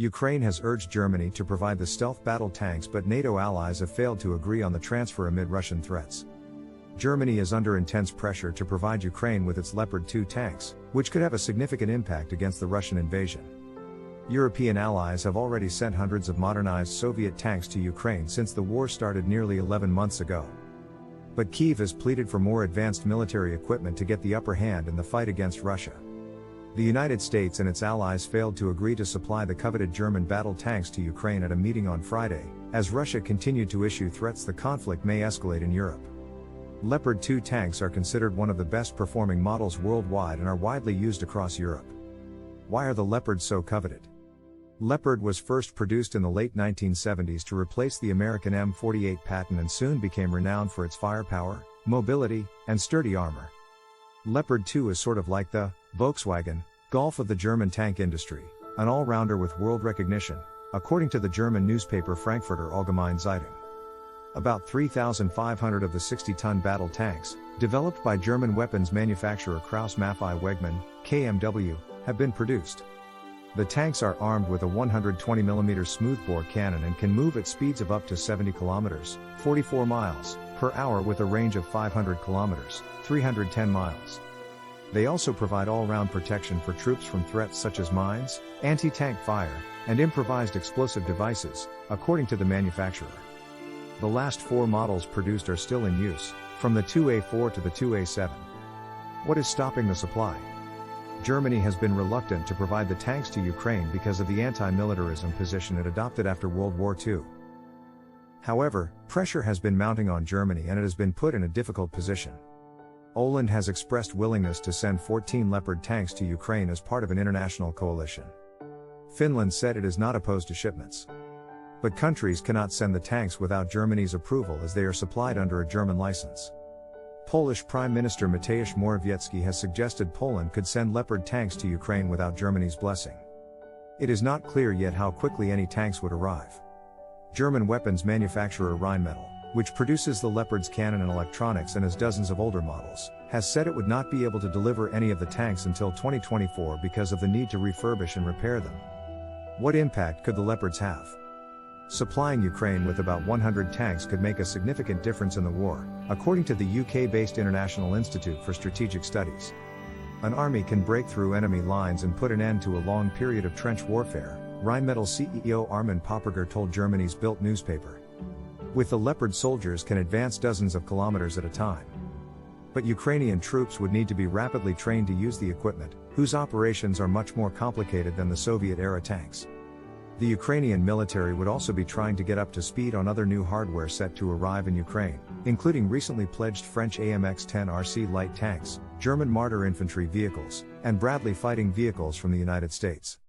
Ukraine has urged Germany to provide the stealth battle tanks, but NATO allies have failed to agree on the transfer amid Russian threats. Germany is under intense pressure to provide Ukraine with its Leopard 2 tanks, which could have a significant impact against the Russian invasion. European allies have already sent hundreds of modernized Soviet tanks to Ukraine since the war started nearly 11 months ago. But Kyiv has pleaded for more advanced military equipment to get the upper hand in the fight against Russia. The United States and its allies failed to agree to supply the coveted German battle tanks to Ukraine at a meeting on Friday, as Russia continued to issue threats the conflict may escalate in Europe. Leopard 2 tanks are considered one of the best performing models worldwide and are widely used across Europe. Why are the Leopards so coveted? Leopard was first produced in the late 1970s to replace the American M48 Patton and soon became renowned for its firepower, mobility, and sturdy armor. Leopard 2 is sort of like the Volkswagen Golf of the German tank industry, an all-rounder with world recognition, according to the German newspaper Frankfurter Allgemeine Zeitung. About 3,500 of the 60-ton battle tanks, developed by German weapons manufacturer Krauss-Maffei-Wegmann, KMW, have been produced. The tanks are armed with a 120mm smoothbore cannon and can move at speeds of up to 70 km, 44 miles, per hour with a range of 500 km, 310 miles. They also provide all-round protection for troops from threats such as mines, anti-tank fire, and improvised explosive devices, according to the manufacturer. The last 4 models produced are still in use, from the 2A4 to the 2A7. What is stopping the supply? Germany has been reluctant to provide the tanks to Ukraine because of the anti-militarism position it adopted after World War II. However, pressure has been mounting on Germany and it has been put in a difficult position. Poland has expressed willingness to send 14 Leopard tanks to Ukraine as part of an international coalition. Finland said it is not opposed to shipments. But countries cannot send the tanks without Germany's approval as they are supplied under a German license. Polish Prime Minister Mateusz Morawiecki has suggested Poland could send Leopard tanks to Ukraine without Germany's blessing. It is not clear yet how quickly any tanks would arrive. German weapons manufacturer Rheinmetall, which produces the Leopard's cannon and electronics and has dozens of older models, has said it would not be able to deliver any of the tanks until 2024 because of the need to refurbish and repair them. What impact could the Leopards have? Supplying Ukraine with about 100 tanks could make a significant difference in the war, according to the UK-based International Institute for Strategic Studies. An army can break through enemy lines and put an end to a long period of trench warfare, Rheinmetall CEO Armin Popperger told Germany's Bild newspaper. With the Leopard, soldiers can advance dozens of kilometers at a time. But Ukrainian troops would need to be rapidly trained to use the equipment, whose operations are much more complicated than the Soviet-era tanks. The Ukrainian military would also be trying to get up to speed on other new hardware set to arrive in Ukraine, including recently pledged French AMX-10 RC light tanks, German Marder infantry vehicles, and Bradley fighting vehicles from the United States.